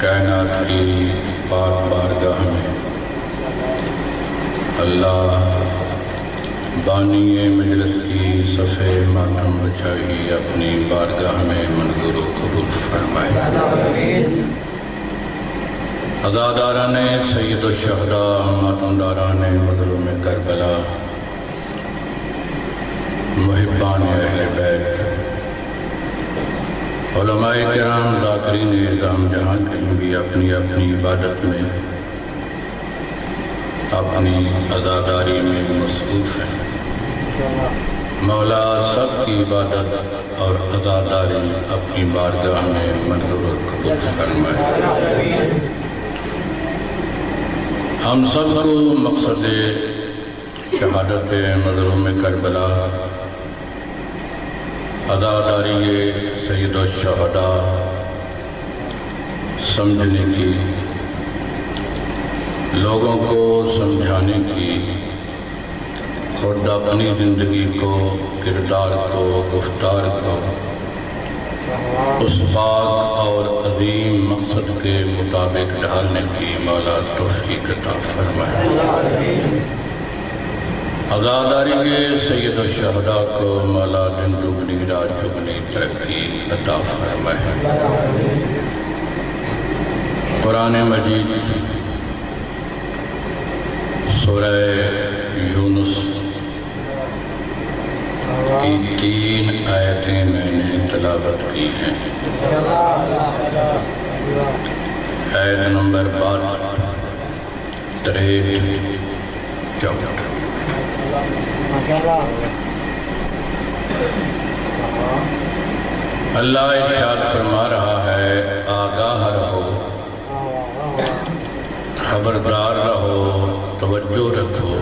کائنات کی پاک بارگاہ میں اللہ بانی مجلس کی صفِ ماتم بچائی اپنی بارگاہ میں منظور و قبول فرمائے۔ عزاداران سید الشہداء، ماتمداران مظلوم کربلا، محبان اہل بیت، علماء کرام، ذاکرین اعظام جہاں کہیں بھی اپنی اپنی عبادت میں، اپنی عزاداری میں مصروف ہیں، مولا سب کی عبادت اور عزاداری اپنی بارگاہ میں منظور و قبول فرمائے۔ ہم سب کو مقصد شہادت مظلوم کربلا، عزاداری سید الشہداء سمجھنے کی، لوگوں کو سمجھانے کی، خود اپنی زندگی کو، کردار کو، گفتار کو اس پاک اور عظیم مقصد کے مطابق ڈھالنے کی مولا توفیق عطا فرمائے۔ عزاداری سید الشہداء کو مولا دن دگنی رات چگنی ترقی عطا فرمائے۔ قرآن مجید سورہ یونس کی 3 آیتیں میں نے تلاوت کی ہیں۔ آیت نمبر 12، 63، 64۔ اللہ ارشاد فرما رہا ہے، آگاہ رہو، خبردار رہو، توجہ رکھو،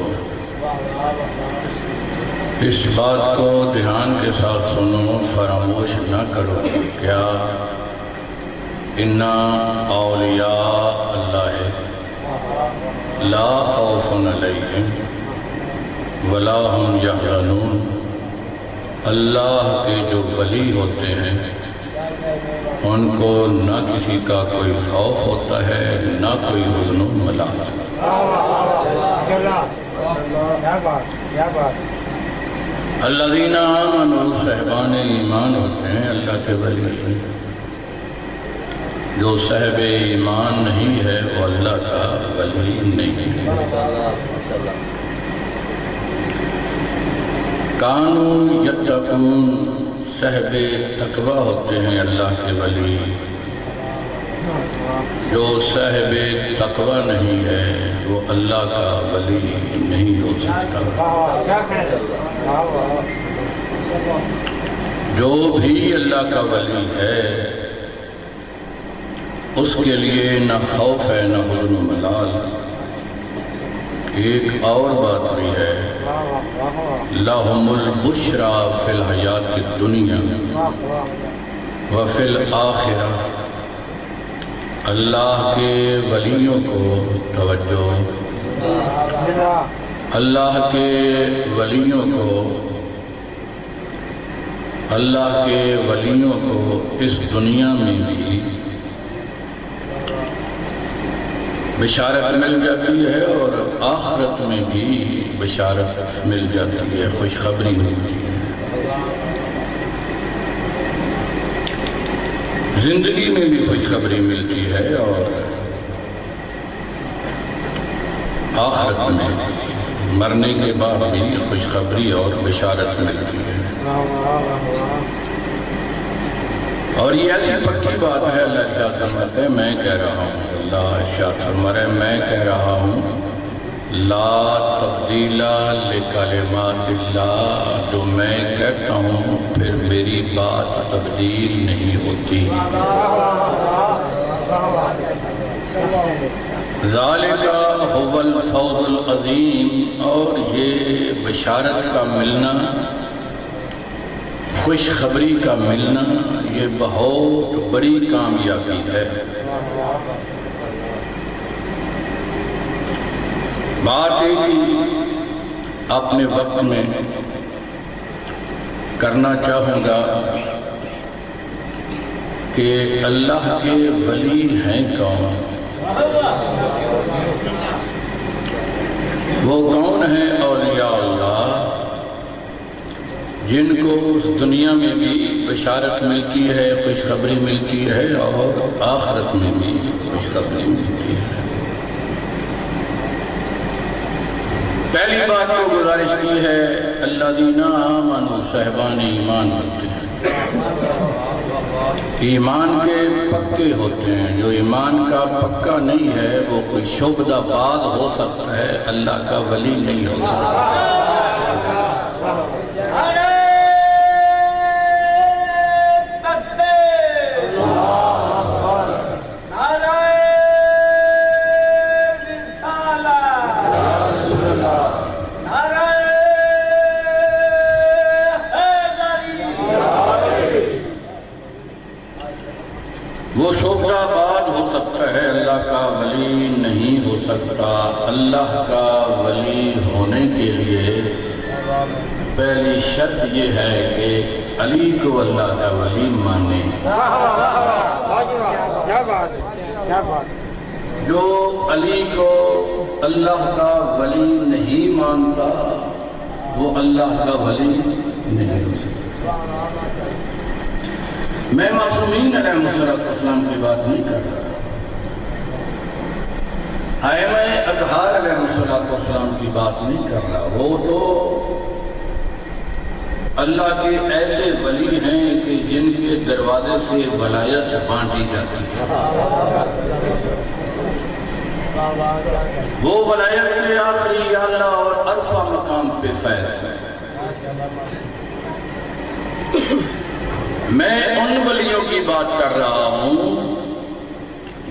اس بات کو دھیان کے ساتھ سنو، فراموش نہ کرو۔ کیا؟ اِنَّ اولیاء اللہ لا خوف علیہم ولا هم یحزنون۔ اللہ کے جو ولی ہوتے ہیں ان کو نہ کسی کا کوئی خوف ہوتا ہے، نہ کوئی حزن و ملال۔ الذین آمنوا، صاحبان ایمان ہوتے ہیں اللہ کے ولی۔ جو صاحب ایمان نہیں ہے وہ اللہ کا ولی نہیں ہے۔ کانوا یتقون، صاحب تقوی ہوتے ہیں اللہ کے ولی۔ جو صاحب تقوی نہیں ہے وہ اللہ کا ولی نہیں ہو سکتا۔ جو بھی اللہ کا ولی ہے اس کے لیے نہ خوف ہے نہ حزن و ملال۔ ایک اور بات بھی ہے، لَهُمُ الْبُشْرَى فِي الْحَيَاةِ الدُّنْيَا وَفِي الْآخِرَةِ۔ اللہ کے ولیوں کو توجہ، اللہ کے ولیوں کو، اللہ کے ولیوں کو اس دنیا میں بھی بشارت مل جاتی ہے اور آخرت میں بھی بشارت مل جاتی ہے، خوشخبری ملتی ہے۔ زندگی میں بھی خوشخبری ملتی ہے اور آخرت میں مرنے کے بعد بھی خوشخبری اور بشارت ملتی ہے۔ اور یہ ایسی پکی بات ہے، اللہ ارشاد فرماتے ہیں، میں کہہ رہا ہوں، اللہ ارشاد فرما رہے ہیں، میں کہہ رہا ہوں، لا تبدیل لکلمات اللہ، جو میں کہتا ہوں پھر میری بات تبدیل نہیں ہوتی۔ ذالک هو الفوز العظیم، اور یہ بشارت کا ملنا، خوشخبری کا ملنا، یہ بہت بڑی کامیابی ہے۔ بات ایک ہی اپنے وقت میں کرنا چاہوں گا کہ اللہ کے ولی ہیں کون؟ وہ کون ہیں اولیاء اللہ جن کو اس دنیا میں بھی بشارت ملتی ہے، خوشخبری ملتی ہے، اور آخرت میں بھی خوشخبری ملتی ہے؟ پہلی بات تو گزارش کی ہے، الذین آمنوا صاحبان ایمان ہوتے ہیں، ایمان کے پکے ہوتے ہیں۔ جو ایمان کا پکا نہیں ہے وہ کوئی شعبدہ باز ہو سکتا ہے، اللہ کا ولی نہیں ہو سکتا۔ وہ شعبہ باز ہو سکتا ہے، اللہ کا ولی نہیں ہو سکتا۔ اللہ کا ولی ہونے کے لیے پہلی شرط یہ ہے کہ علی کو اللہ کا ولی مانے۔ جو علی کو اللہ کا ولی نہیں مانتا وہ اللہ کا ولی نہیں ہو سکتا۔ میں معصومین علیہ السلام کی بات نہیں کر رہا، ائمہ اطہار علیہ السلام کی بات نہیں کر رہا۔ وہ تو اللہ کے ایسے ولی ہیں کہ جن کے دروازے سے ولایت بانٹی جاتی ہے۔ وہ ولایت کے آخری یا اللہ اور عرفہ مقام پہ فیض ہے۔ میں ان ولیوں کی بات کر رہا ہوں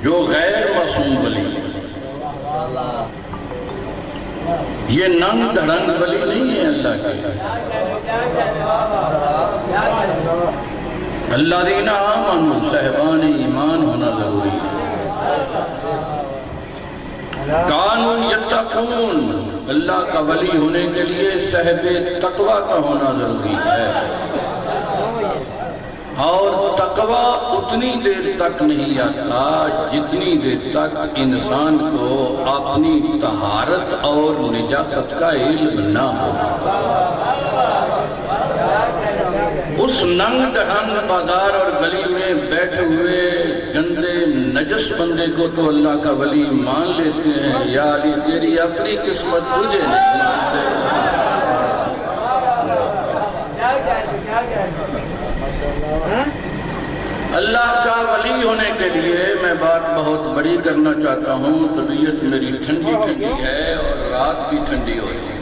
جو غیر معصوم ولی ہیں۔ یہ ننگ دھڑنگ ولی نہیں ہے اللہ کے۔ الذین آمنوا صاحبان ایمان ہونا ضروری ہے۔ کانوا یتقون، اللہ کا ولی ہونے کے لیے صاحب تقوی کا ہونا ضروری ہے۔ اور تقوی اتنی دیر تک نہیں آتا جتنی دیر تک انسان کو اپنی طہارت اور نجاست کا علم نہ ہو۔ اس ننگ دہن بازار اور گلی میں بیٹھے ہوئے گندے نجس بندے کو تو اللہ کا ولی مان لیتے ہیں، یا علی تیری اپنی قسمت تجھے نہیں مانتے۔ اللہ کا ولی ہونے کے لیے میں بات بہت بڑی کرنا چاہتا ہوں۔ طبیعت میری ٹھنڈی ٹھنڈی ہے اور رات بھی ٹھنڈی ہو رہی ہے۔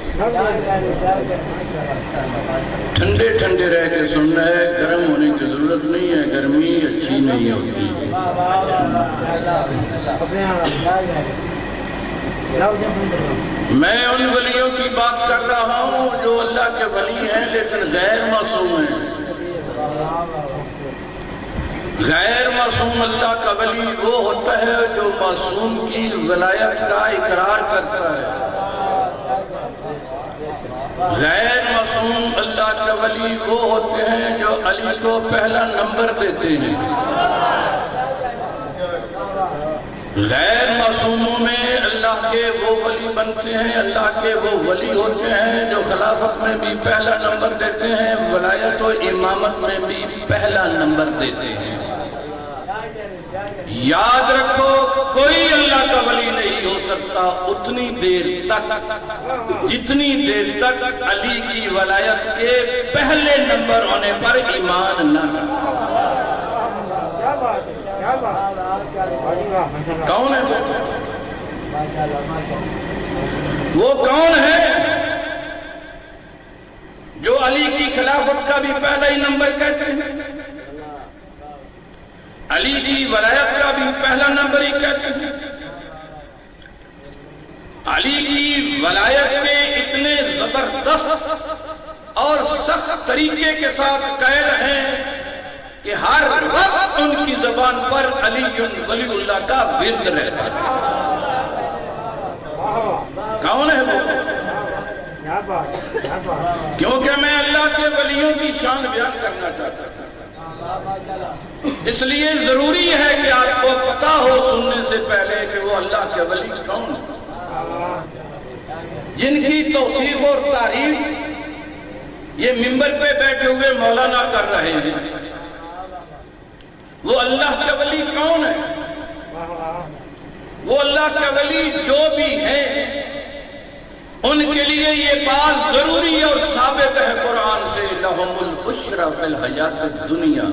ٹھنڈے ٹھنڈے رہ کے سننا ہے، گرم ہونے کی ضرورت نہیں ہے، گرمی اچھی نہیں ہوتی۔ میں ان ولیوں کی بات کر رہا ہوں جو اللہ کے ولی ہیں لیکن غیر معصوم ہیں۔ غیر معصوم اللہ کا ولی وہ ہوتا ہے جو معصوم کی ولایت کا اقرار کرتا ہے۔ غیر معصوم اللہ کا ولی وہ ہوتے ہیں جو علی کو پہلا نمبر دیتے ہیں۔ غیر معصوموں میں اللہ کے وہ ولی بنتے ہیں، اللہ کے وہ ولی ہوتے ہیں جو خلافت میں بھی پہلا نمبر دیتے ہیں، ولایت و امامت میں بھی پہلا نمبر دیتے ہیں۔ یاد رکھو کوئی اللہ کا ولی نہیں ہو سکتا اتنی دیر تک جتنی دیر تک علی کی ولایت کے پہلے نمبر ہونے پر ایمان نہ رکھو۔ کون ہے وہ کون ہے جو علی کی خلافت کا بھی پہلا ہی نمبر کہتے ہیں، علی کی ولایت کا بھی پہلا نمبر ہی کہتے ہیں؟ علی کی ولایت کے اتنے زبردست اور سخت طریقے کے ساتھ قائل ہیں کہ ہر وقت ان کی زبان پر علی ولی اللہ کا ورد رہتا ہے۔ کون ہے وہ؟ کیونکہ میں اللہ کے ولیوں کی شان بیان کرنا چاہتا ہوں۔ اس لیے ضروری ہے کہ آپ کو پتا ہو سننے سے پہلے کہ وہ اللہ کے ولی کون ہیں، جن کی توصیف اور تعریف یہ منبر پہ بیٹھے ہوئے مولانا کر رہے ہیں۔ وہ اللہ کے ولی کون ہیں؟ وہ اللہ کے ولی جو بھی ہیں ان کے لیے یہ بات ضروری اور ثابت ہے قرآن سے، لَهُمُ الْبُشْرَى فِي الْحَيَاةِ الدُّنْيَا،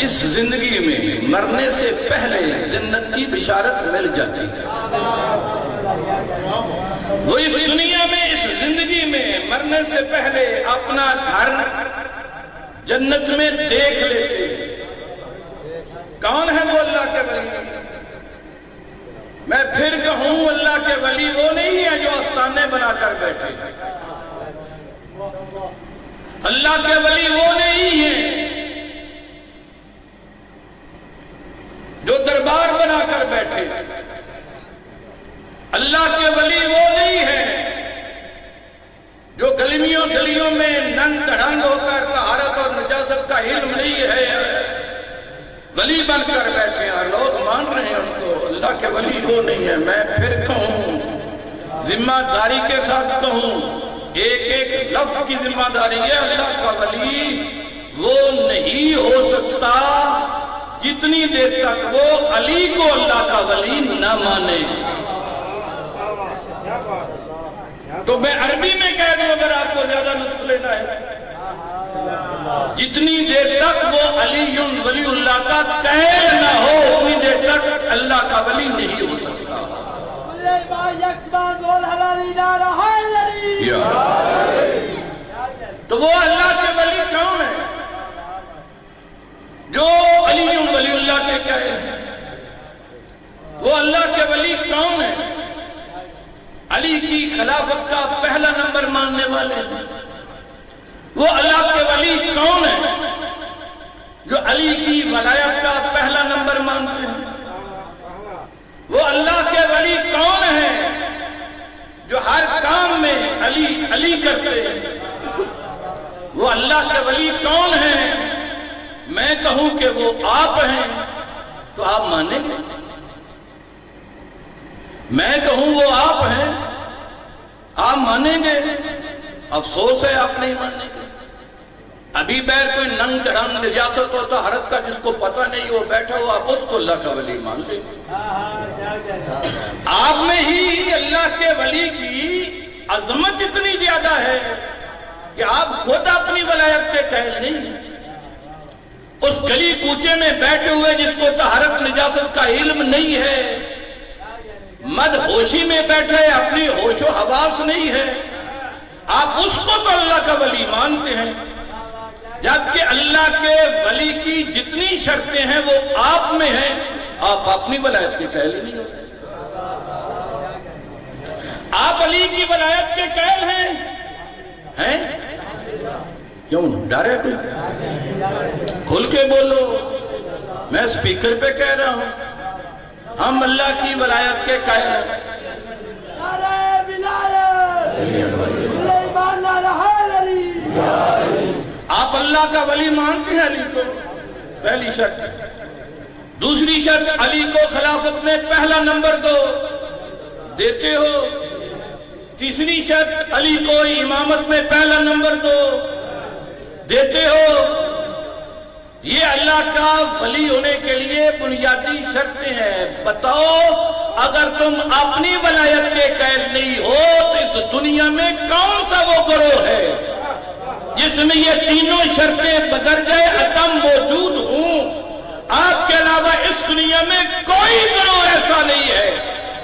اس زندگی میں مرنے سے پہلے جنت کی بشارت مل جاتی ہے۔ وہ اس دنیا میں اس زندگی میں مرنے سے پہلے اپنا گھر جنت میں دیکھ لیتے ہیں۔ کون ہے وہ اللہ کے ولی؟ میں پھر کہوں اللہ کے ولی وہ نہیں ہے جو آستانے بنا کر بیٹھے، اللہ کے ولی وہ نہیں ہے جو دربار بنا کر بیٹھے، اللہ کے ولی وہ نہیں ہے جو گلیوں میں ننگ دھڑنگ ہو کر طہارت اور نجاست کا علم نہیں ہے ولی بن کر بیٹھے ہیں، لوگ مان رہے ہیں ان کو۔ اللہ کے ولی وہ نہیں ہے۔ میں پھر کہوں، ذمہ داری کے ساتھ کہوں، ایک ایک لفظ کی ذمہ داری ہے، اللہ کا ولی وہ نہیں ہو سکتا جتنی دیر تک وہ علی کو اللہ کا ولی نہ مانے۔ تو میں عربی میں کہہ دوں اگر آپ کو زیادہ نقص لینا ہے، جتنی دیر تک وہ علی ولی اللہ کا قائل نہ ہو اتنی دیر تک اللہ کا ولی نہیں ہو سکتا۔ تو وہ اللہ کے ولی کون ہے جو علی ولی اللہ کے قائل ہیں؟ وہ اللہ کے ولی کون ہے؟ علی کی خلافت کا پہلا نمبر ماننے والے ہیں۔ وہ اللہ کے ولی کون ہے جو علی کی ولایت کا پہلا نمبر مانتے ہیں؟ وہ اللہ کے ولی کون ہے جو ہر کام میں علی علی کرتے ہیں؟ وہ اللہ کے ولی کون ہے؟ میں کہوں کہ وہ آپ ہیں تو آپ مانیں گے؟ میں کہوں وہ آپ ہیں آپ مانیں گے؟ افسوس ہے آپ نہیں ماننے گے۔ ابھی بیر کوئی ننگ دھڑنگ نجاست و طہارت کا جس کو پتہ نہیں وہ بیٹھا ہوا، آپ اس کو اللہ کا ولی مان لیں۔ آپ میں ہی اللہ کے ولی کی عظمت اتنی زیادہ ہے کہ آپ خود اپنی ولایت کے قائل نہیں ہیں۔ اس گلی کوچے میں بیٹھے ہوئے جس کو طہارت نجاست کا علم نہیں ہے، مد ہوشی میں بیٹھے اپنی ہوش و حواس نہیں ہے، آپ اس کو تو اللہ کا ولی مانتے ہیں، جبکہ اللہ کے ولی کی جتنی شرطیں ہیں وہ آپ میں ہیں، آپ اپنی ولایت کے قائل نہیں ہوتے۔ آپ علی کی ولایت کے قائل ہیں؟ کیوں ڈر ہے کوئی؟ کھل کے بولو، میں سپیکر پہ کہہ رہا ہوں، ہم اللہ کی ولایت کے قائل ہیں۔ آپ اللہ کا ولی مانتے ہیں علی کو؟ پہلی شرط۔ دوسری شرط، علی کو خلافت میں پہلا نمبر دو، دیتے ہو؟ تیسری شرط، علی کو امامت میں پہلا نمبر دو، دیتے ہو؟ یہ اللہ کا ولی ہونے کے لیے بنیادی شرطیں ہیں۔ بتاؤ اگر تم اپنی ولایت کے قائل نہیں ہو تو اس دنیا میں کون سا وہ گروہ ہے جس میں یہ تینوں شرطیں بدل جائے، عدم موجود ہوں؟ آپ کے علاوہ اس دنیا میں کوئی گروہ ایسا نہیں ہے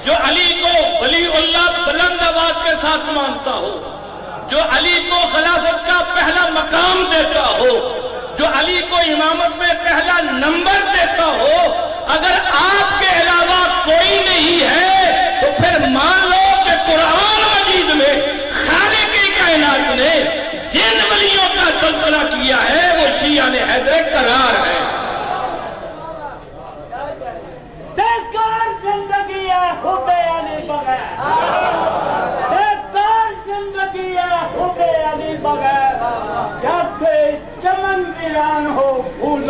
جو علی کو ولی اللہ بلند آواز کے ساتھ مانتا ہو، جو علی کو خلافت کا پہلا مقام دیتا ہو، جو علی کو امامت میں پہلا نمبر دیتا ہو۔ اگر آپ کے علاوہ کوئی نہیں ہے تو پھر مان لو کہ قرآن مجید میں خالق کائنات نے جن ولیوں کا تذکرہ کیا ہے وہ شیعہ حیدر قرار ہے۔ بیکار زندگی ہے حب علی بغیر، بیکار زندگی ہے حب علی بغیر، جب چمن ویران ہو پھول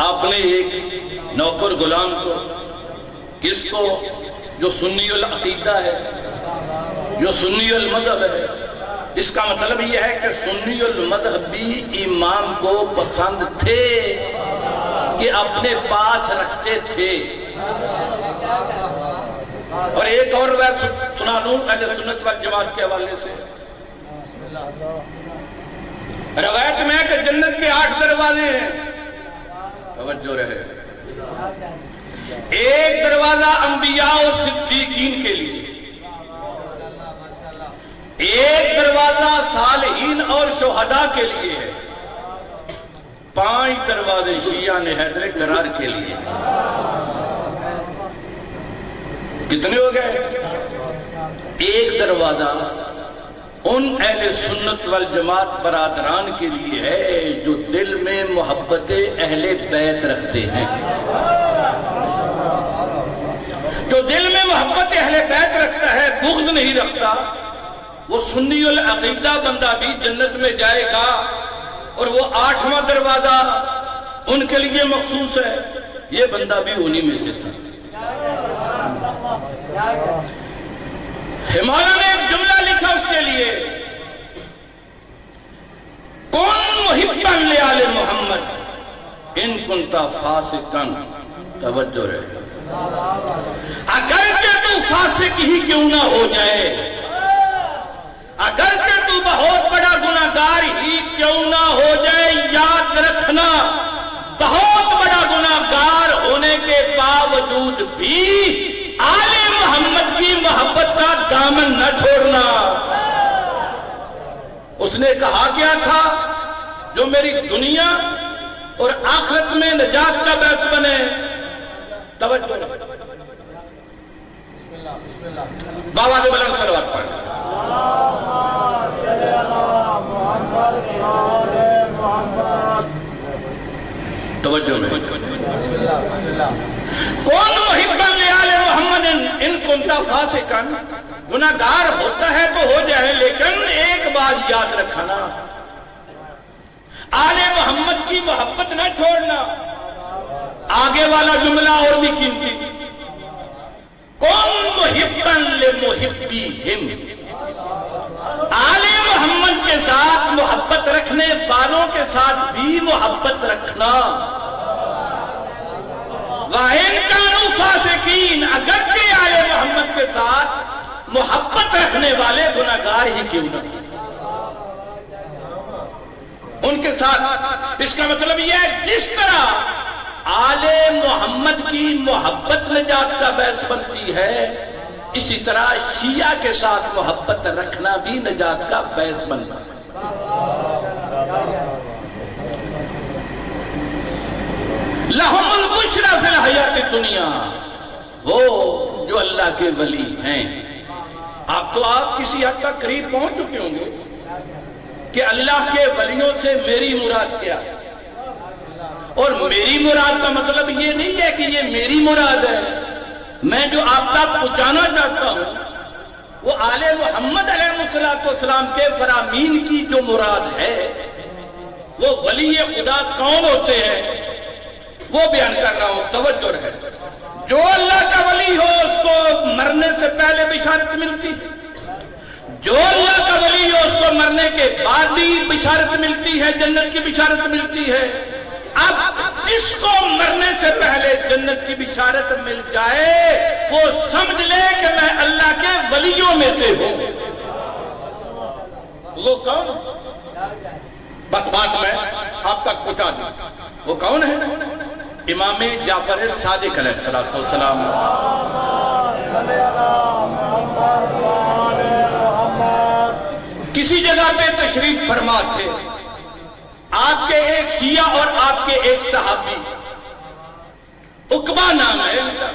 آپ نے ایک نوکر غلام کو، کس کو؟ جو سنی العقیدہ ہے، جو سنی المذہب ہے. اس کا مطلب یہ ہے کہ سنی المذہب بھی امام کو پسند تھے کہ اپنے پاس رکھتے تھے. اور ایک اور روایت سنا دوں اہل سنت والجماعت کے حوالے سے. روایت میں ہے کہ جنت کے 8 دروازے ہیں. توجہ رہے. ایک دروازہ انبیاء اور صدیقین کے لیے، ایک دروازہ صالحین اور شہداء کے لیے ہے، 5 دروازے شیعہ نے حیدر قرار کے لیے. کتنے ہو گئے؟ ایک دروازہ ان اہل سنت والجماعت برادران کے لیے ہے جو دل میں محبت اہل بیت رکھتے ہیں. جو دل میں محبت اہل بیت رکھتا ہے، بغض نہیں رکھتا، وہ سنی العقیدہ بندہ بھی جنت میں جائے گا. اور وہ 8واں دروازہ ان کے لیے مخصوص ہے. یہ بندہ بھی انہی میں سے تھا. مولا نے ایک جملہ لکھا اس کے لیے، کن محبا لآل محمد ان کنتا فاسقا. توجہ رہے. اگر کہ تو فاسق ہی کیوں نہ ہو جائے، اگر کہ تو بہت بڑا گناہگار ہی کیوں نہ ہو جائے، یاد رکھنا بہت بڑا گناہگار ہونے کے باوجود بھی آل محمد کی محبت کا دامن نہ چھوڑنا. اس نے کہا کیا تھا؟ جو میری دنیا اور آخرت میں نجات کا باعث بنے. توجہ. بابا نے بلند صلوات پڑھ. توجہ میں. کون محبا لآل محمد ان کنتا فاسقا. گناہگار ہوتا ہے تو ہو جائے، لیکن ایک بات یاد رکھنا، آل محمد کی محبت نہ چھوڑنا. آگے والا جملہ اور بھی قیمتی، کون محبا لمحبیہم. آل محمد کے ساتھ محبت رکھنے والوں کے ساتھ بھی محبت رکھنا. وَإِن كَانُوا فَاسِقِينَ. اگر کہ آل محمد کے ساتھ محبت رکھنے والے گناہگار ہی کیوں نہ ان کے ساتھ. اس کا مطلب یہ ہے جس طرح آل محمد کی محبت نجات کا باعث بنتی ہے، اسی طرح شیعہ کے ساتھ محبت رکھنا بھی نجات کا باعث بنتا ہے. لہم البشری فی الحیات الدنیا. وہ جو اللہ کے ولی ہیں. آپ کسی حد تک قریب پہنچ چکے ہوں گے کہ اللہ کے ولیوں سے میری مراد کیا ہے. اور میری مراد کا مطلب یہ نہیں ہے کہ یہ میری مراد ہے. میں جو آپ تک پہنچانا چاہتا ہوں وہ آل محمد علیہ السلام کے فرامین کی جو مراد ہے. وہ ولی خدا کون ہوتے ہیں وہ بیان کر رہا ہوں. توجہ رہے. جو اللہ کا ولی ہو اس کو مرنے سے پہلے بشارت ملتی ہے، جو اللہ کا ولی ہو اس کو مرنے کے بعد بھی بشارت ملتی ہے، جنت کی بشارت ملتی ہے. اب جس کو مرنے سے پہلے جنت کی بشارت مل جائے وہ سمجھ لے کہ میں اللہ کے ولیوں میں سے ہوں. وہ کون؟ بس بات میں آپ تک پہنچا دوں. وہ کون ہے؟ امام جعفر صادق علیہ السلام. کسی جگہ پہ تشریف فرما تھے. آپ کے ایک شیعہ اور آپ کے ایک صحابی، عقبہ نام ہے ان کا،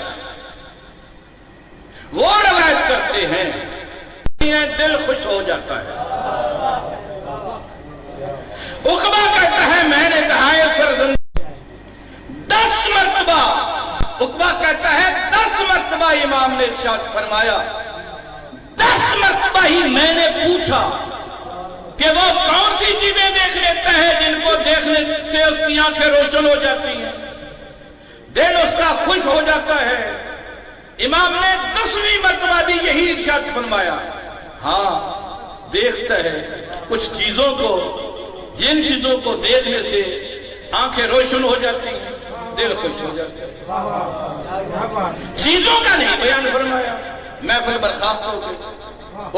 وہ روایت کرتے ہیں دل خوش ہو جاتا ہے. عقبہ کہتا ہے میں نے کہا ہے فرزند 10 مرتبہ. عقبہ کہتا ہے 10 مرتبہ امام نے ارشاد فرمایا، 10 مرتبہ ہی میں نے پوچھا کہ وہ کون سی چیزیں دیکھ لیتا ہے جن کو دیکھنے سے اس کی آنکھیں روشن ہو جاتی ہیں، دل اس کا خوش ہو جاتا ہے۔ امام نے 10ویں مرتبہ بھی یہی ارشاد فرمایا، ہاں دیکھتا ہے کچھ چیزوں کو، جن چیزوں کو دیکھنے سے آنکھیں روشن ہو جاتی ہیں، دل خوش ہو جاتا ہے۔ چیزوں کا نہیں بیان فرمایا۔ محفل برخاست ہو گئی،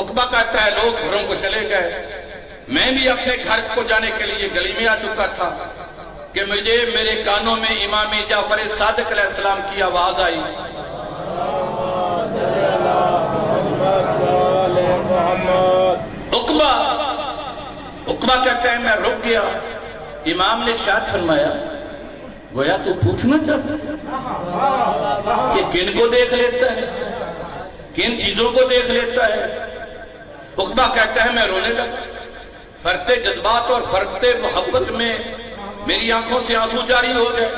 عقبہ کہتا ہے لوگ گھروں کو چلے گئے، میں بھی اپنے گھر کو جانے کے لیے گلی میں آ چکا تھا کہ مجھے میرے کانوں میں امام جعفر صادق علیہ السلام کی آواز آئی، عقبہ کہتا ہے میں رک گیا۔ امام نے ارشاد فرمایا گویا تو پوچھنا چاہتا ہے کہ کن کو دیکھ لیتا ہے، کن چیزوں کو دیکھ لیتا ہے۔ عقبہ کہتا ہے میں رونے لگا، فرتے جذبات اور فرتے محبت میں میری آنکھوں سے آنسو جاری ہو گئے۔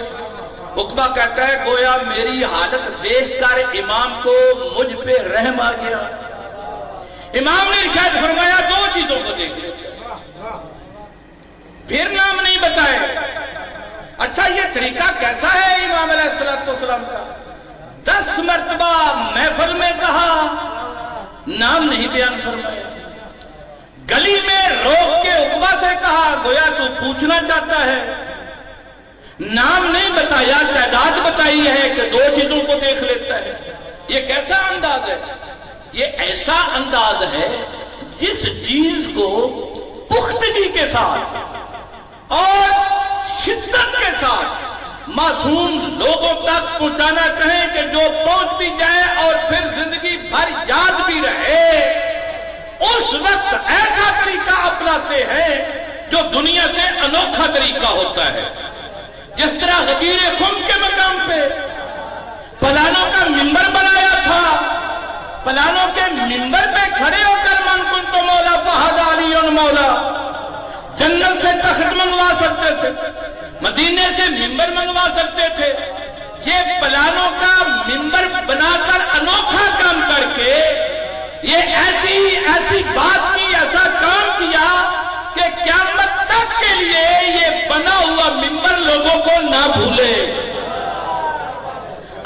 عقبہ کہتا ہے گویا میری حالت دیکھ کر امام کو مجھ پہ رحم آ گیا۔ امام نے ارشاد فرمایا 2 چیزوں کو دیکھ لیتا ہے، پھر نام نہیں بتائے۔ اچھا یہ طریقہ کیسا ہے امام علیہ السلام کا؟ 10 مرتبہ محفل میں کہا، نام نہیں بیان فرمایا۔ گلی میں روک کے عقبہ سے کہا گویا تو پوچھنا چاہتا ہے، نام نہیں بتایا، تعداد بتائی ہے کہ 2 چیزوں کو دیکھ لیتا ہے۔ یہ کیسا انداز ہے؟ یہ ایسا انداز ہے جس چیز کو پختگی کے ساتھ اور شدت کے ساتھ معصوم لوگوں تک پہنچانا چاہیں کہ جو پہنچ بھی جائے اور پھر زندگی بھر یاد بھی رہے، اس وقت ایسا طریقہ اپناتے ہیں جو دنیا سے انوکھا طریقہ ہوتا ہے۔ جس طرح غدیر خم کے مقام پہ پلانوں کا منبر بنایا تھا، پلانوں کے منبر پہ کھڑے ہو کر من کنت مولا فہذا علی مولا، جنت سے تخت منگوا سکتے تھے، مدینے سے منبر منگوا سکتے تھے۔ یہ پلانوں کا منبر بنا کر انوکھا کام کر کے یہ ایسی بات کی، ایسا کام کیا کہ قیامت تک کے لیے یہ بنا ہوا منبر لوگوں کو نہ بھولے۔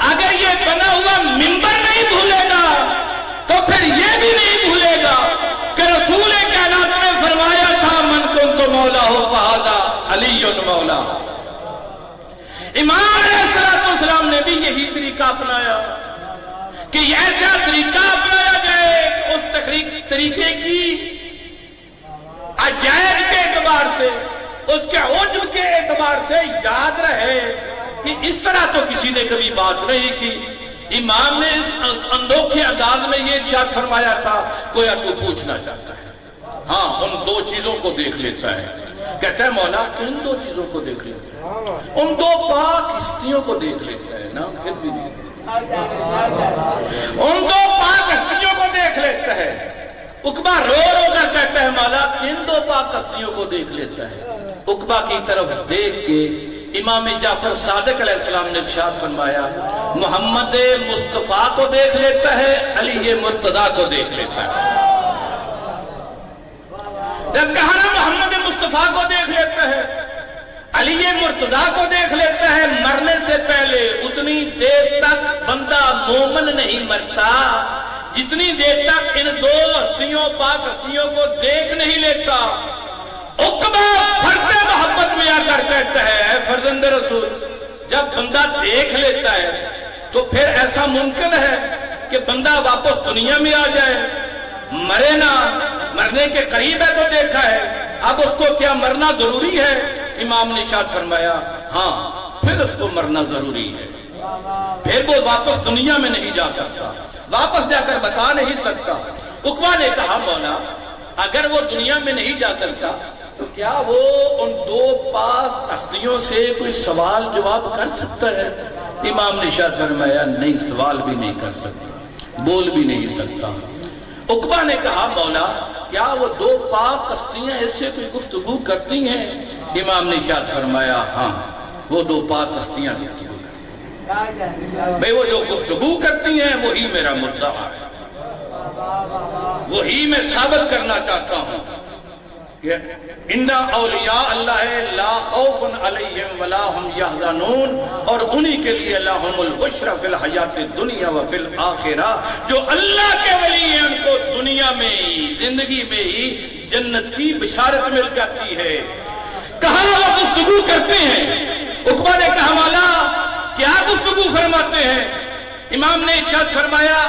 اگر یہ بنا ہوا منبر نہیں بھولے گا تو پھر یہ بھی نہیں بھولے گا کہ رسول کائنات نے فرمایا تھا من کنت مولا فہذا علی مولا۔ امام علیہ السلام نے بھی یہی طریقہ اپنایا کہ ایسا طریقہ اپنایا جائے کہ اس طریقے کی عجائب کے اعتبار سے، اس کے عجب کے اعتبار سے یاد رہے کہ اس طرح تو کسی نے کبھی بات نہیں کی۔ امام نے اس انوکھے انداز میں یہ ارشاد فرمایا تھا گویا تو پوچھنا چاہتا ہے، ہاں ان 2 چیزوں کو دیکھ لیتا ہے۔ کہتا ہے مولا کن 2 چیزوں کو دیکھ لیتا ہے؟ ان 2 پاک ہستیوں کو دیکھ لیتا ہے، نا پھر بھی نہیں، ان 2 پاک ہستیوں کو دیکھ لیتا ہے۔ عقبہ رو رو کر کہتا ہے مولا کن 2 پاک ہستیوں کو دیکھ لیتا ہے؟ عقبہ کی طرف دیکھ کے امام جعفر صادق علیہ السلام نے ارشاد فرمایا محمد مصطفیٰ کو دیکھ لیتا ہے، علی مرتضیٰ کو دیکھ لیتا ہے۔ جب کہا نا محمد مصطفیٰ کو دیکھ لیتا ہے، علی مرتضیٰ کو دیکھ لیتا ہے، مرنے سے پہلے اتنی دیر تک بندہ مومن نہیں مرتا جتنی دیر تک ان 2 ہستیوں پاک ہستیوں کو دیکھ نہیں لیتا۔ عقبہ فرد محبت میں آ کر کہتا ہے اے فرزند رسول، جب بندہ دیکھ لیتا ہے تو پھر ایسا ممکن ہے کہ بندہ واپس دنیا میں آ جائے؟ مرے نہ، مرنے کے قریب ہے تو دیکھا ہے، اب اس کو کیا مرنا ضروری ہے؟ امام نے ارشاد فرمایا ہاں پھر اس کو مرنا ضروری ہے، پھر وہ واپس دنیا میں نہیں جا سکتا، واپس جا کر بتا نہیں سکتا۔ عقبہ نے کہا مولا اگر وہ دنیا میں نہیں جا سکتا تو کیا وہ ان 2 پاک ہستیوں سے کوئی سوال جواب کر سکتا ہے؟ امام نے ارشاد فرمایا نہیں، سوال بھی نہیں کر سکتا، بول بھی نہیں سکتا۔ عقبہ نے کہا مولا کیا وہ 2 پاک ہستیاں اس سے کوئی گفتگو کرتی ہیں؟ امام نے ارشاد فرمایا ہاں وہ 2 پاک ہستیاں گفتگو کرتی ہیں، بھئی وہ جو گفتگو کرتی ہیں وہی میرا مدعا ہے، وہی میں ثابت کرنا چاہتا ہوں۔ ان اولیاء اللہ لا خوف علیہم ولا ہم یحزنون، اور انہی کے لیے لہم البشری فی الحیات الدنیا و فی الآخرہ، جو اللہ کے ولی ہیں ان کو دنیا میں ہی، زندگی میں ہی جنت کی بشارت مل جاتی ہے۔ کہاں وہ گفتگو کرتے ہیں؟ عقبہ نے کہا مولا کیا گفتگو فرماتے ہیں؟ امام نے ارشاد فرمایا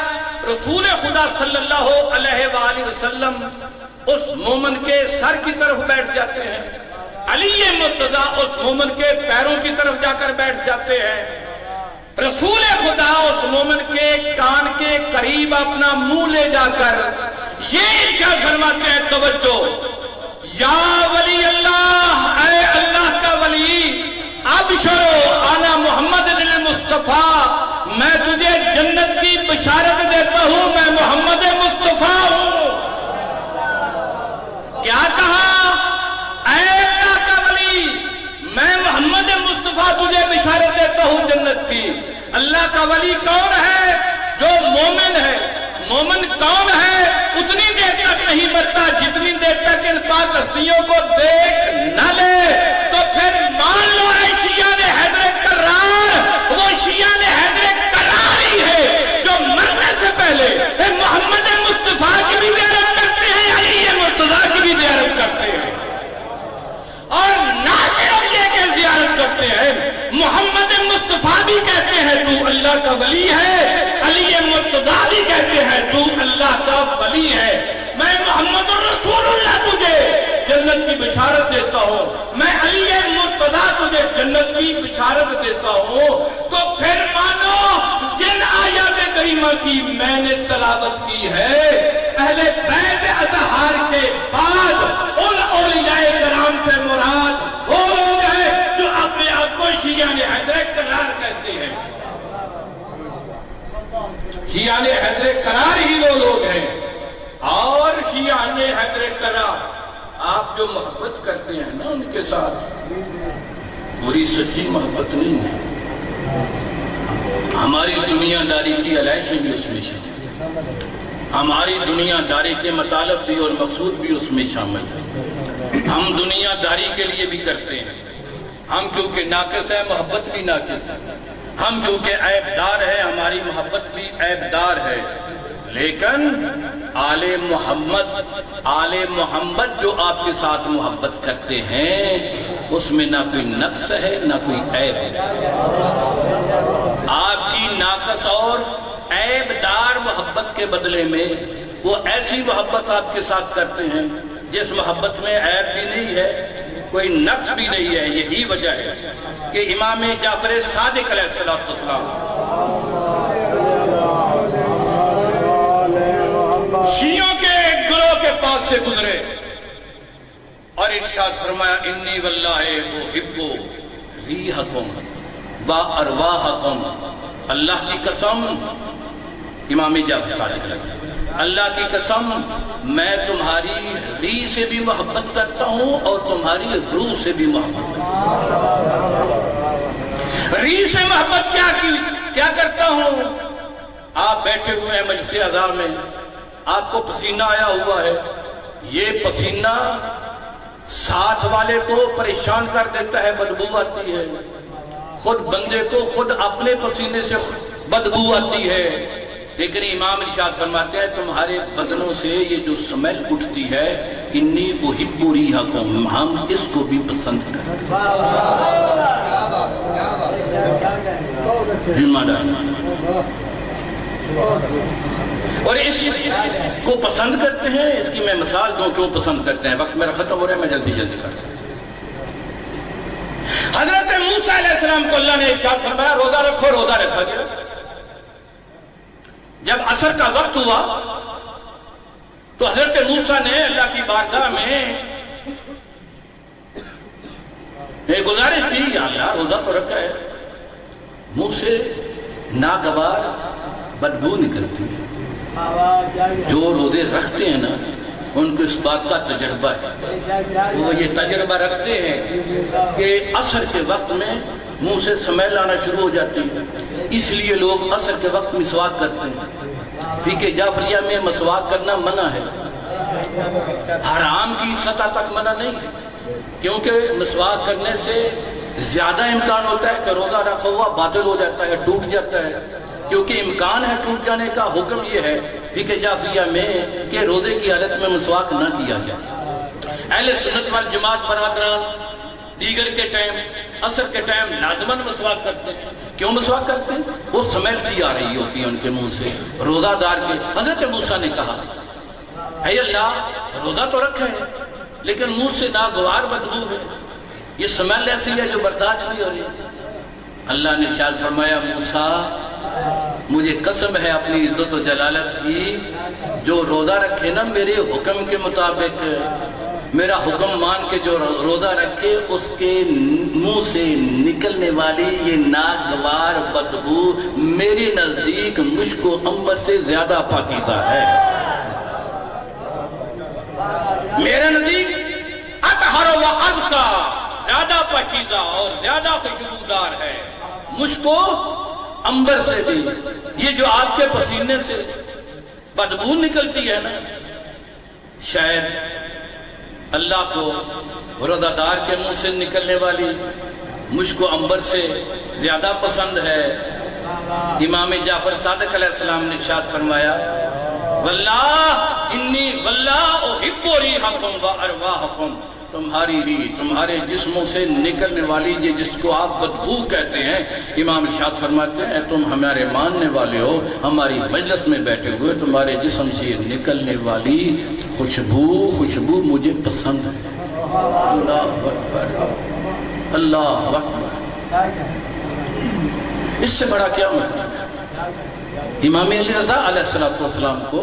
رسول خدا صلی اللہ علیہ وآلہ وسلم اس مومن کے سر کی طرف بیٹھ جاتے ہیں، علی مرتضیٰ اس مومن کے پیروں کی طرف جا کر بیٹھ جاتے ہیں، رسول خدا اس مومن کے کان کے قریب اپنا منہ لے جا کر یہ ارشاد فرماتے ہیں، توجہ، یا ولی اللہ، اے اللہ کا ولی، ابشرو انا محمد المصطفیٰ، میں تجھے جنت کی بشارت دیتا ہوں، میں محمد مصطفیٰ ہوں۔ کیا کہا؟ اے اللہ کا ولی، میں محمد مصطفیٰ تجھے بشارت دیتا ہوں جنت کی۔ اللہ کا ولی کون ہے؟ جو مومن ہے۔ مومن کون ہے؟ اتنی دیر تک نہیں مرتا جتنی دیر تک ان پاک ہستیوں کو دیکھ نہ لے۔ تو پھر مان لو اے شیعہ نے حیدر کرار، وہ شیعہ نے حیدر کرار ہی ہے جو مرنے سے پہلے محمد مصطفیٰ کی بھی زیارت کرتے ہیں، علی مرتضیٰ کی بھی زیارت کرتے ہیں، اور نہ صرف یہ کہ زیارت کرتے ہیں، محمد مصطفیٰ بھی کہتے ہیں تو اللہ کا ولی ہے، علی مرتضیٰ بھی کہتے ہیں تو اللہ کا ولی ہے۔ میں محمد الرسول اللہ تجھے جنت کی بشارت دیتا ہوں، میں علی مرتضیٰ تجھے جنت کی بشارت دیتا ہوں۔ تو پھر مانو جن آیات کریمہ کی میں نے تلاوت کی ہے، اہل بیت اطہار کے بعد ان اولیاء کرام سے مراد وہ لوگ ہیں جو اپنے آپ کو شیعہ نے حیدر کرار کہتے ہیں۔ شیعہ نے حیدر کرار ہی وہ لوگ ہیں، اور شیعہ نے حیدر کرار، آپ جو محبت کرتے ہیں نا ان کے ساتھ، پوری سچی محبت نہیں ہے۔ ہماری دنیا داری کی علائشیں بھی اس میں شامل، ہماری دنیا داری کے مطالب بھی اور مقصود بھی اس میں شامل ہے۔ ہم دنیا داری کے لیے بھی کرتے ہیں، ہم کیونکہ ناقص ہیں محبت بھی ناقص ہے، ہم کیونکہ عیب دار ہیں ہماری محبت بھی عیب دار ہے، لیکن آل محمد جو آپ کے ساتھ محبت کرتے ہیں اس میں نہ کوئی نقص ہے نہ کوئی عیب ہے۔ آپ کی ناقص اور عیب دار محبت کے بدلے میں وہ ایسی محبت آپ کے ساتھ کرتے ہیں جس محبت میں عیب بھی نہیں ہے، کوئی نقص بھی نہیں ہے۔ یہی وجہ ہے کہ امام جعفر صادق علیہ السلام شیعوں کے ایک گروہ کے پاس سے گزرے اور ارشاد فرمایا انی واللہ احب ریحکم و ارواحکم، اللہ کی قسم، امام جعفر صادق علیہ السلام، اللہ کی قسم میں تمہاری ریح سے بھی محبت کرتا ہوں اور تمہاری روح سے بھی محبت کرتا ہوں۔ ریح سے محبت کیا کرتا ہوں؟ آپ بیٹھے ہوئے ہیں مجلس عزا میں، آپ کو پسینہ آیا ہوا ہے، یہ پسینہ ساتھ والے کو پریشان کر دیتا ہے، بدبو آتی ہے، خود بندے کو خود اپنے پسینے سے بدبو آتی ہے، لیکن امام ارشاد فرماتے ہیں تمہارے بدنوں سے یہ جو سمیل اٹھتی ہے، انی احب ریحکم، ہم اس کو بھی پسند کرتے اور اس کو پسند کرتے ہیں۔ اس کی میں مثال دوں کیوں پسند کرتے ہیں، وقت میرا ختم ہو رہا ہے، میں جلدی کرتا ہوں۔ حضرت موسیٰ علیہ السلام کو اللہ نے ارشاد فرمایا روزہ رکھو، روزہ رکھا گیا۔ جب عصر کا وقت ہوا تو حضرت موسیٰ نے اللہ کی بارگاہ میں ایک گزارش کی، یا اللہ روزہ تو رکھا ہے، منہ سے ناگوار بدبو نکلتی ہے۔ جو روزے رکھتے ہیں نا ان کو اس بات کا تجربہ ہے، وہ یہ تجربہ رکھتے ہیں کہ عصر کے وقت میں منہ سے سمیل آنا شروع ہو جاتی ہے، اس لیے لوگ عصر کے وقت مسواک کرتے ہیں۔ فقہ جعفریہ میں مسواک کرنا منع ہے، حرام کی سطح تک منع نہیں ہے، کیونکہ مسواک کرنے سے زیادہ امکان ہوتا ہے کہ روزہ رکھا ہوا باطل ہو جاتا ہے، ٹوٹ جاتا ہے، کیونکہ امکان ہے ٹوٹ جانے کا۔ حکم یہ ہے فقہ جعفریہ میں کہ روزے کی حالت میں مسواک نہ کیا جائے۔ اہل سنت والجماعت برادران دیگر کے ٹائم، عصر کے ٹائم لازماً مسواک کرتے ہیں۔ کیوں مسواک کرتے ہیں؟ وہ سمیل سی آ رہی ہوتی ہے ان کے منہ سے، روزہ دار کے۔ حضرت موسیٰ نے کہا اے اللہ روزہ تو رکھے ہے لیکن منہ سے ناگوار بدبو ہے، یہ سمیل ایسی ہے جو برداشت نہیں ہو رہی۔ اللہ نے ارشاد فرمایا موسیٰ مجھے قسم ہے اپنی عزت و جلالت کی، جو روزہ رکھے نا میرے حکم کے مطابق، میرا حکم مان کے جو روزہ رکھے، اس کے منہ سے نکلنے والی یہ ناگوار بدبو میرے نزدیک مشک و عنبر سے زیادہ پاکیزہ ہے۔ میرے نزدیک اطہر و ازکا، زیادہ پاکیزہ اور زیادہ خوشبودار ہے مشک و عنبر سے بھی۔ یہ جو آپ کے پسینے سے بدبو نکلتی ہے نا، شاید اللہ کو روزہ دار کے منہ سے نکلنے والی مشک و عنبر سے زیادہ پسند ہے۔ امام جعفر صادق علیہ السلام نے ارشاد فرمایا واللہ انی واللہ احب ریحکم و ارواحکم، تمہاری ریح، تمہارے جسموں سے نکلنے والی یہ جس کو آپ بدبو کہتے ہیں، امام ارشاد فرماتے ہیں تم ہمارے ماننے والے ہو، ہماری مجلس میں بیٹھے ہوئے تمہارے جسم سے نکلنے والی خوشبو مجھے پسند ہے۔ اللہ اکبر، اللہ اکبر، اس سے بڑا کیا مطلب؟ امام علی رضا علیہ السلام کو،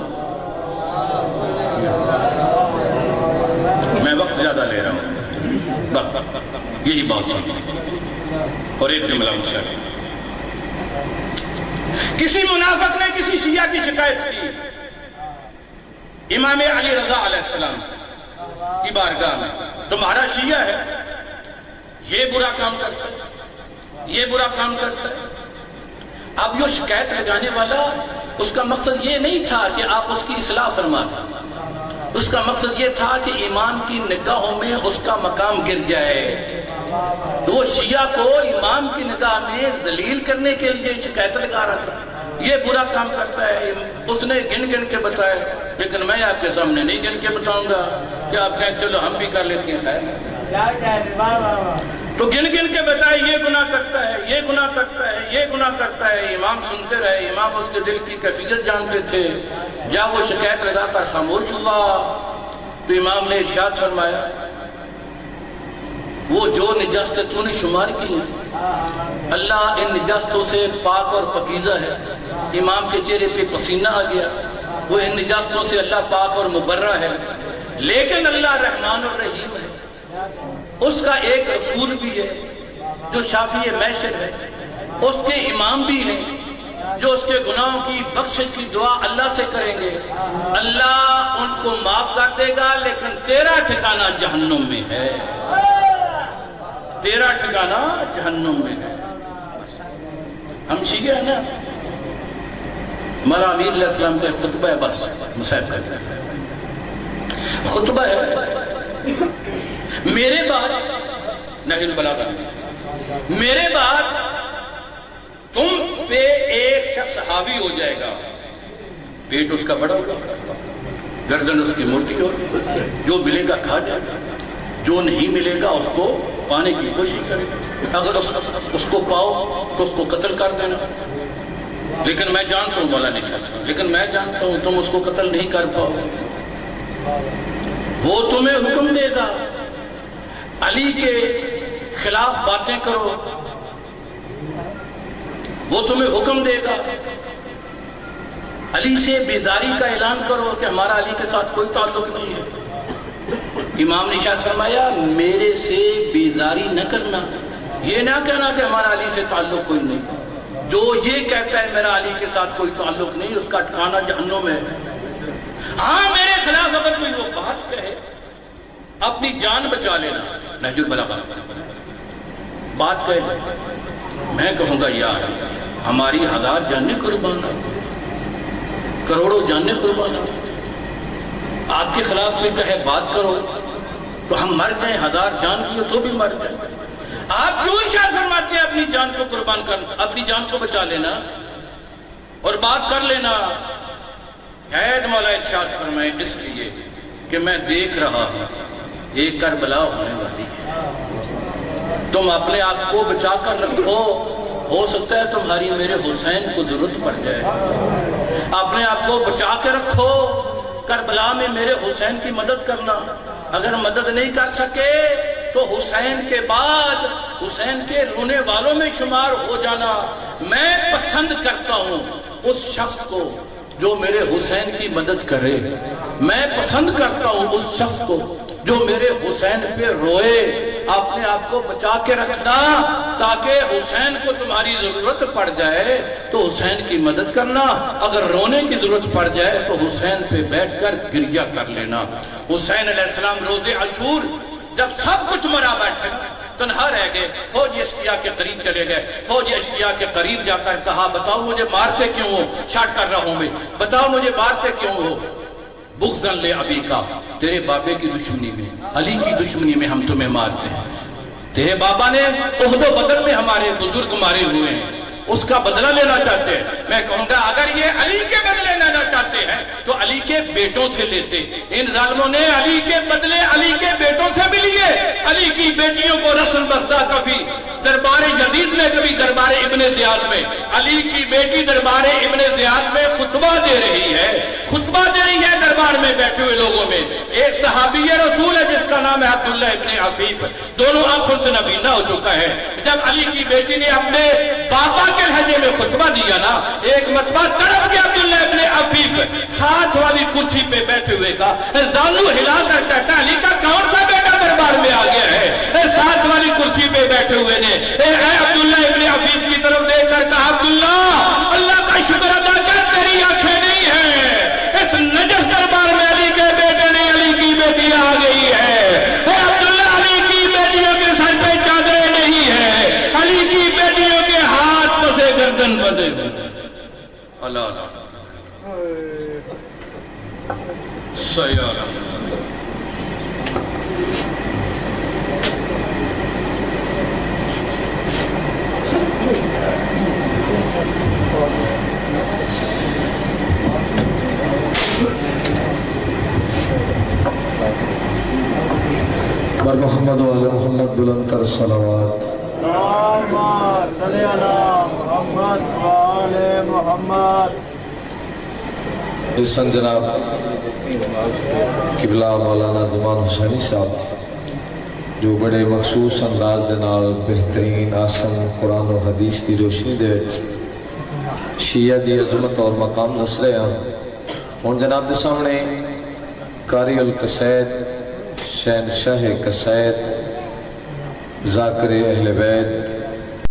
میں وقت زیادہ لے رہا ہوں، یہی بات سنی اور ایک جملہ مشاہد۔ کسی منافق نے کسی شیعہ کی شکایت کی امام علی رضا علیہ السلام کی بارگاہ میں، تمہارا شیعہ ہے، یہ برا کام کرتا ہے، یہ برا کام کرتا ہے۔ اب جو شکایت لگانے والا، اس کا مقصد یہ نہیں تھا کہ آپ اس کی اصلاح فرما دیں، اس کا مقصد یہ تھا کہ امام کی نگاہوں میں اس کا مقام گر جائے۔ تو وہ شیعہ کو امام کی نگاہ میں ذلیل کرنے کے لیے شکایت لگا رہا تھا، یہ برا کام کرتا ہے۔ اس نے گن گن کے بتایا، لیکن میں آپ کے سامنے نہیں گن کے بتاؤں گا کہ آپ کہیں چلو ہم بھی کر لیتے ہیں۔ تو گن گن کے بتائے یہ گناہ کرتا ہے، یہ گناہ کرتا ہے، یہ گناہ کرتا ہے۔ امام سنتے رہے، امام اس کے دل کی کیفیت جانتے تھے۔ جب وہ شکایت لگا کر خاموش ہوا تو امام نے ارشاد فرمایا وہ جو نجاستیں تو نے شمار کی ہیں اللہ ان نجاستوں سے پاک اور پاکیزہ ہے۔ امام کے چہرے پہ پسینہ آ گیا، وہ ان نجاستوں سے اللہ پاک اور مبرہ ہے، لیکن اللہ رحمان اور رحیم ہے۔ اس کا ایک رسول بھی ہے جو شافی محشر ہے، اس کے امام بھی ہیں جو اس کے گناہوں کی بخشش کی دعا اللہ سے کریں گے، اللہ ان کو معاف کر دے گا، لیکن تیرا ٹھکانہ جہنم میں ہے، تیرا ٹھکانہ جہنم میں ہے۔ ہم شیعہ ہیں نا، ہمارا امیر علیہ السلام کا خطبہ ہے، بس مصحف کا خطبہ ہے، میرے بعد نہج البلاغہ، میرے بعد تم پہ ایک شخص حاوی ہو جائے گا، پیٹ اس کا بڑا ہوگا، گردن اس کی موٹی ہوگی، جو ملے گا کھا جائے گا، جو نہیں ملے گا اس کو پانے کی کوشش کرے گا، اگر اس کو پاؤ تو اس کو قتل کر دینا۔ لیکن میں جانتا ہوں مولا نہیں چاہتا، لیکن میں جانتا ہوں تم اس کو قتل نہیں کر پاؤ گے۔ وہ تمہیں حکم دے گا علی کے خلاف باتیں کرو، وہ تمہیں حکم دے گا علی سے بیزاری کا اعلان کرو کہ ہمارا علی کے ساتھ کوئی تعلق نہیں ہے۔ امام نے ارشاد فرمایا میرے سے بیزاری نہ کرنا، یہ نہ کہنا کہ ہمارا علی سے تعلق کوئی نہیں، جو یہ کہتا ہے میرا علی کے ساتھ کوئی تعلق نہیں، اس کا ٹھکانہ جہنم ہے۔ ہاں میرے خلاف اگر کوئی وہ بات کہے اپنی جان بچا لینا، نہج البلاغہ بات کہے، میں کہوں گا یار ہماری 1000 جانیں قربان، کروڑوں جانیں قربان، آپ کے خلاف بھی کہے بات کرو تو ہم مر جائیں، 1000 جان کی ہو تو بھی مر جائیں۔ آپ کیوں ارشاد فرماتے ہیں اپنی جان کو قربان کرنا، اپنی جان کو بچا لینا اور بات کر لینا؟ حید مولا ارشاد فرمائے اس لیے کہ میں دیکھ رہا ہوں ایک کربلا ہونے والی ہے، تم اپنے آپ کو بچا کر رکھو، ہو سکتا ہے تمہاری میرے حسین کو ضرورت پڑ جائے۔ اپنے آپ کو بچا کے رکھو، کربلا میں میرے حسین کی مدد کرنا، اگر مدد نہیں کر سکے تو حسین کے بعد حسین کے رونے والوں میں شمار ہو جانا۔ میں پسند کرتا ہوں اس شخص کو جو میرے حسین کی مدد کرے، میں پسند کرتا ہوں اس شخص کو جو میرے حسین پہ روئے۔ اپنے آپ کو بچا کے رکھنا تاکہ حسین کو تمہاری ضرورت پڑ جائے تو حسین کی مدد کرنا، اگر رونے کی ضرورت پڑ جائے تو حسین پہ بیٹھ کر گریہ کر لینا۔ حسین علیہ السلام روز عاشور جب سب کچھ مرا بیٹھے تنہا رہ گئے، فوج اشقیاء کے قریب چلے گئے، فوج اشقیاء کے قریب جا کر کہا بتاؤ مجھے مارتے کیوں ہو؟ شاٹ کر رہا ہوں میں، بتاؤ مجھے مارتے کیوں ہو؟ بغضاً لأبی کا، تیرے بابے کی دشمنی میں، علی کی دشمنی میں ہم تمہیں مارتے ہیں۔ تیرے بابا نے احد و بدر میں ہمارے بزرگ مارے ہوئے ہیں، اس کا بدلہ لینا چاہتے ہیں۔ میں کہوں گا اگر یہ علی کے بدلے لینا چاہتے ہیں تو علی کے بیٹوں سے لیتے۔ ان ظالموں نے علی کے بدلے علی کے بیٹوں سے بھی لیے، علی کی بیٹیوں کو رسل بستہ کفی دربار جدید میں، کبھی دربار ابن زیاد میں، علی کی بیٹی دربار ابن زیاد میں خطبہ دے رہی ہے، خطبہ دے رہی ہے دربار میں بیٹھے ہوئے لوگوں میں۔ ایک صحابی رسول ہے جس کا نام ہے عبداللہ ابن عفیف، دونوں آنکھوں سے نبینا ہو چکا ہے۔ جب علی کی بیٹی نے اپنے بابا کے لہجے میں خطبہ دیا نا، ایک مرتبہ تڑپ گیا عبداللہ ابن عفیف، ساتھ والی کرسی پہ بیٹھے ہوئے کا زانو ہلا کر کہتا علی کا کون سا بیٹا دربار میں آ گیا ہے؟ ساتھ والی کرسی پہ بیٹھے ہوئے نے اے عبداللہ ابن عفیف کی طرف دیکھ کر کہا عبداللہ اللہ کا شکر ادا کر، تیری آنکھیں نہیں ہیں، اس نجس دربار میں علی کے بیٹے نے علی کی بیٹی آ گئی ہے۔ اے عبداللہ علی کی بیٹیوں کے سر پہ چادریں نہیں ہیں، علی کی بیٹیوں کے ہاتھ پسے گردن بندھے ہوئے۔ اللہ اللہ سیارہ بر محمد و آل محمد بلندتر صلوات۔ اللہم صلی علی محمد و آل محمد۔ احسن جناب قبلہ مولانا زمان حسینی صاحب جو بڑے مخصوص انداز دے نال بہترین آسن قرآن و حدیث کی روشنی دے شیعہ دی عظمت اور مقام دس رہے ہیں۔ ان جناب دے سامنے قاری القصائد، شہنشاہ قصائد، ذاکر اہل بیت